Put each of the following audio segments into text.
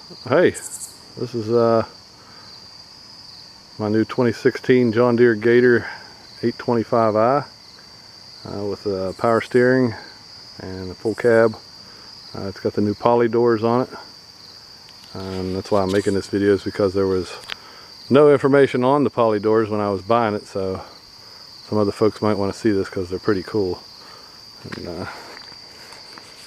Hey, this is my new 2016 John Deere Gator 825i with power steering and a full cab. It's got the new poly doors on it, and that's why I'm making this video, is because there was no information on the poly doors when I was buying it, so some other folks might want to see this because they're pretty cool. And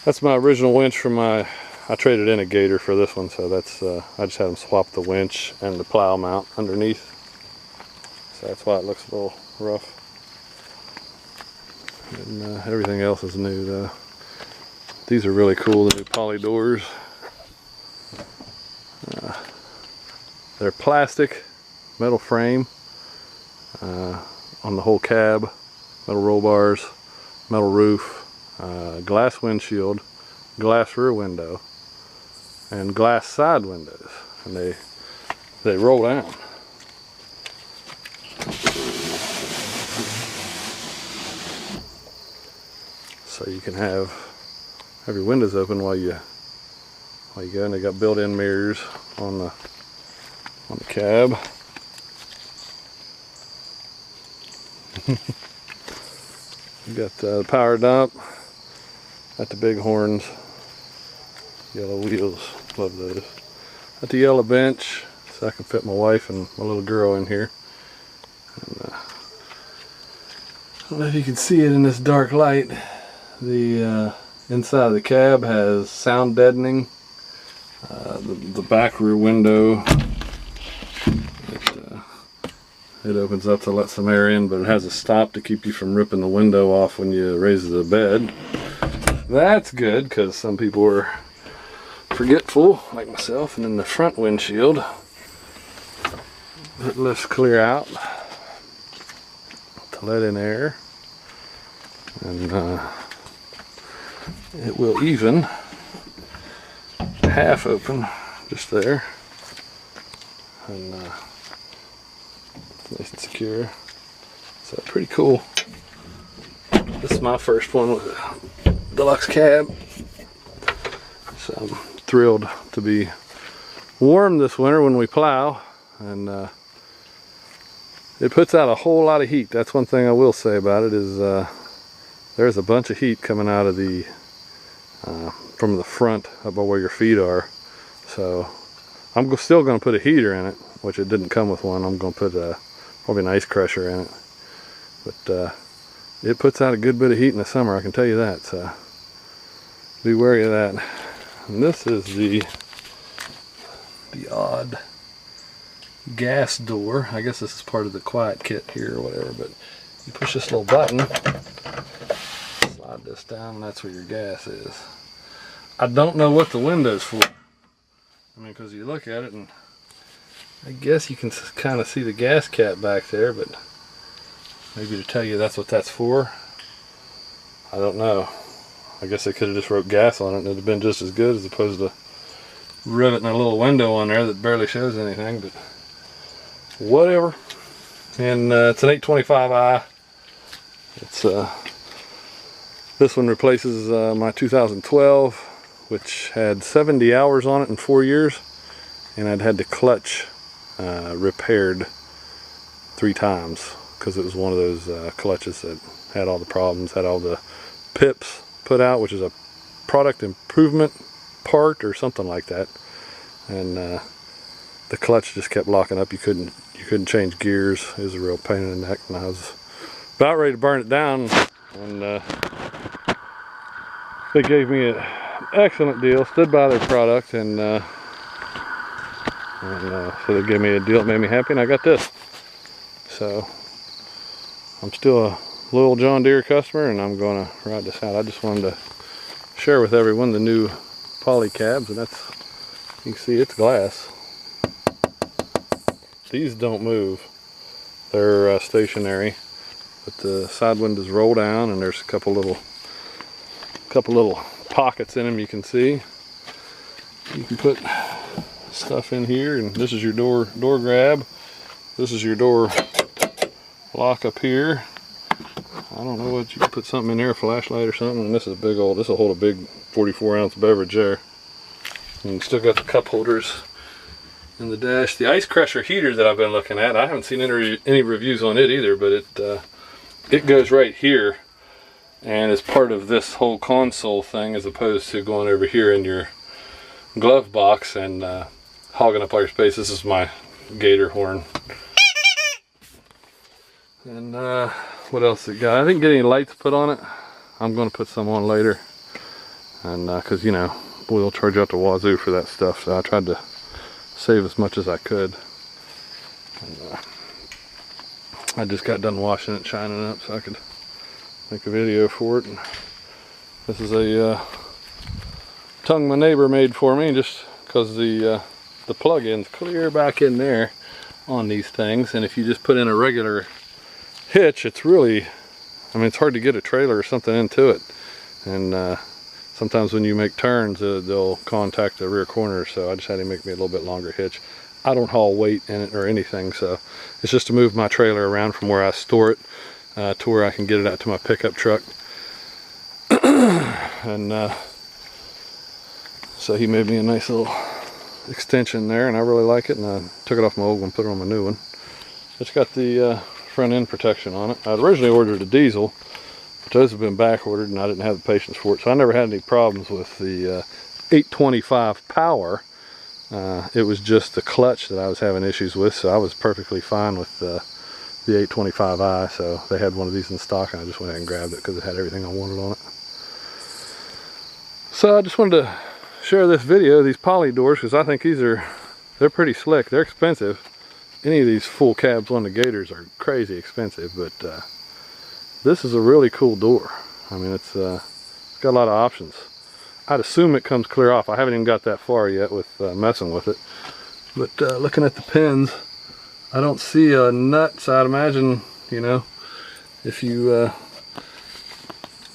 that's my original winch from I traded in a Gator for this one, so that's I just had them swap the winch and the plow mount underneath, so that's why it looks a little rough. And everything else is new though. These are really cool, the new poly doors. They're plastic, metal frame on the whole cab, metal roll bars, metal roof, glass windshield, glass rear window, and glass side windows, and they roll down. So you can have your windows open while you go, and they got built-in mirrors on the cab. You got the power dump, got the big horns, yellow wheels, love those. Got the yellow bench, so I can fit my wife and my little girl in here. And, I don't know if you can see it in this dark light. The inside of the cab has sound deadening. The back rear window, it opens up to let some air in, but it has a stop to keep you from ripping the window off when you raise the bed. That's good, because some people are forgetful, like myself. And then the front windshield, it lifts clear out to let in air, and it will even half open just there, and nice and secure. So pretty cool. This is my first one with a deluxe cab, so I'm thrilled to be warm this winter when we plow, and it puts out a whole lot of heat. That's one thing I will say about it, is there's a bunch of heat coming out of the from the front about where your feet are. So I'm still going to put a heater in it, which it didn't come with one. I'm going to put probably an ice crusher in it, but it puts out a good bit of heat in the summer, I can tell you that, so be wary of that. And this is the odd gas door. I guess this is part of the quiet kit here or whatever, but you push this little button, slide this down, and that's where your gas is. I don't know what the window's for. I mean, because you look at it, and I guess you can kind of see the gas cap back there, but maybe to tell you that's what that's for, I don't know. I guess they could have just wrote gas on it and it'd have been just as good, as opposed to riveting a little window on there that barely shows anything, but whatever. And it's an 825i. It's this one replaces my 2012, which had 70 hours on it in 4 years, and I'd had the clutch repaired 3 times, because it was one of those clutches that had all the problems, had all the pips put out, which is a product improvement part or something like that, and the clutch just kept locking up. You couldn't change gears. It was a real pain in the neck, and I was about ready to burn it down, and they gave me an excellent deal, stood by their product, and so they gave me a deal that made me happy, and I got this. So I'm still a loyal John Deere customer, and I'm going to ride this out. I just wanted to share with everyone the new poly cabs, and that's, you can see it's glass. These don't move. They're stationary, but the side windows roll down, and there's a couple little pockets in them you can see. You can put stuff in here, and this is your door grab. This is your door lock up here. I don't know what, you can put something in there, a flashlight or something, and this is a big old, this will hold a big 44-ounce beverage there. And you still got the cup holders in the dash. The ice crusher heater that I've been looking at, I haven't seen any reviews on it either, but it goes right here and is part of this whole console thing, as opposed to going over here in your glove box and hogging up all your space. This is my Gator horn. And what else it got? I didn't get any lights put on it. I'm going to put some on later, and because you know, boy, they'll charge out the wazoo for that stuff, so I tried to save as much as I could. And, I just got done washing it, shining it up, so I could make a video for it. And this is a tongue my neighbor made for me, just because the plug-in's clear back in there on these things, and if you just put in a regular hitch, it's really, I mean, it's hard to get a trailer or something into it, and sometimes when you make turns, they'll contact the rear corner, so I just had to make me a little bit longer hitch. I don't haul weight in it or anything, so it's just to move my trailer around from where I store it to where I can get it out to my pickup truck. And so he made me a nice little extension there, and I really like it, and I took it off my old one, put it on my new one. It's got the front end protection on it. I'd originally ordered a diesel, but those have been back ordered and I didn't have the patience for it, so I never had any problems with the 825 power. It was just the clutch that I was having issues with, so I was perfectly fine with the 825i. So they had one of these in stock, and I just went ahead and grabbed it because it had everything I wanted on it. So I just wanted to share this video, these poly doors, because I think they're pretty slick. They're expensive. Any of these full cabs on the Gators are crazy expensive, but this is a really cool door. I mean, it's got a lot of options. I'd assume it comes clear off. I haven't even got that far yet with messing with it. But looking at the pins, I don't see a nut, so I'd imagine, you know, if you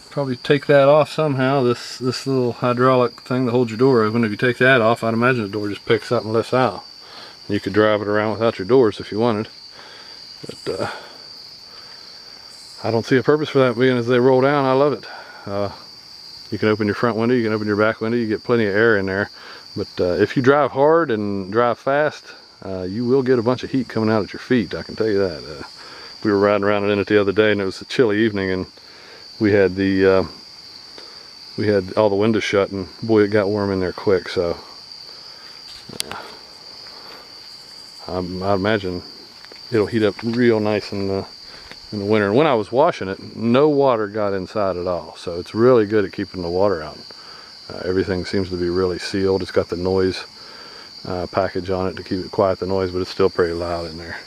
probably take that off somehow, this little hydraulic thing that holds your door open, if you take that off, I'd imagine the door just picks up and lifts out. You could drive it around without your doors if you wanted. But I don't see a purpose for that, being as they roll down. I love it. You can open your front window, you can open your back window, you get plenty of air in there. But if you drive hard and drive fast, you will get a bunch of heat coming out at your feet, I can tell you that. We were riding around in it the other day, and it was a chilly evening, and we had all the windows shut, and boy, it got warm in there quick. So I imagine it'll heat up real nice in the winter. And when I was washing it, no water got inside at all, so it's really good at keeping the water out. Everything seems to be really sealed. It's got the noise package on it to keep it quiet, the noise, but it's still pretty loud in there.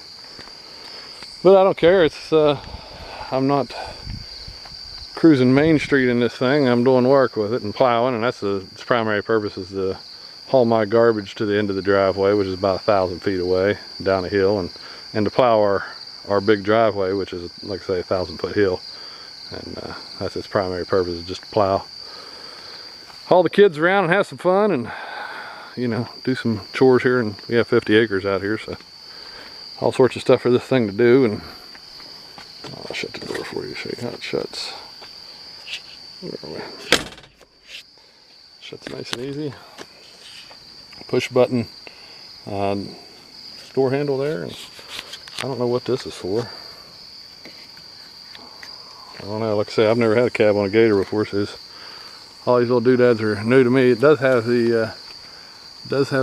But I don't care. It's I'm not cruising Main Street in this thing. I'm doing work with it and plowing, and that's its primary purpose is to haul my garbage to the end of the driveway, which is about 1,000 feet away down a hill, and to plow our big driveway, which is, like I say, a 1,000-foot hill. And that's its primary purpose, is just to plow, haul the kids around and have some fun, and you know, do some chores here. And we have 50 acres out here, so all sorts of stuff for this thing to do. And I'll shut the door for you, show you how it shuts. Where are we? Shuts nice and easy. Push button door handle there, and I don't know what this is for. I don't know. Like I say, I've never had a cab on a Gator before, so all these little doodads are new to me. It does have the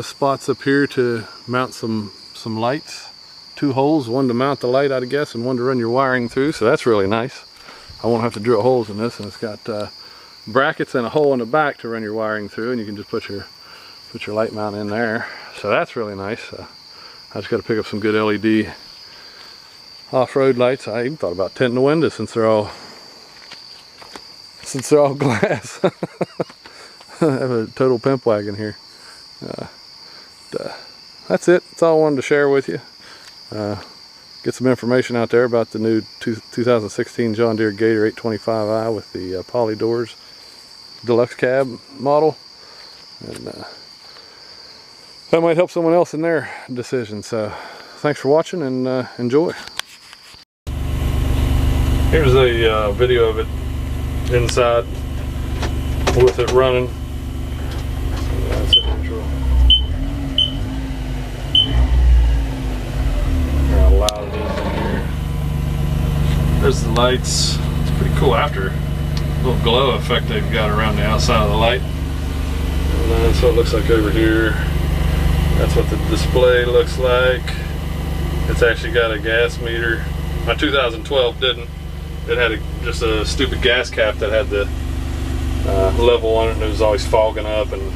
spots up here to mount some lights. 2 holes, one to mount the light, I'd guess, and one to run your wiring through. So that's really nice. I won't have to drill holes in this, and it's got brackets and a hole in the back to run your wiring through, and you can just put your light mount in there. So that's really nice. I just got to pick up some good LED off-road lights. I even thought about tinting the windows since they're all glass. I have a total pimp wagon here. That's it. That's all I wanted to share with you. Get some information out there about the new 2016 John Deere Gator 825i with the poly doors, deluxe cab model, and that might help someone else in their decision. So thanks for watching, and enjoy. Here's a video of it inside with it running. So that's it. neutral. How loud it is in here. There's the lights. It's pretty cool after. Little glow effect they've got around the outside of the light. And that's what it looks like over here. That's what the display looks like. It's actually got a gas meter. My 2012 didn't. It had just a stupid gas cap that had the level on it, and it was always fogging up. And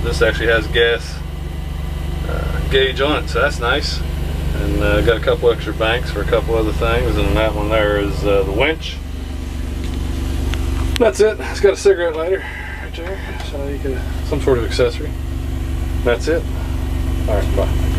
this actually has gas gauge on it, so that's nice. And got a couple extra banks for a couple other things, and that one there is the winch. That's it. It's got a cigarette lighter right there, so you can some sort of accessory. That's it. All right, bye.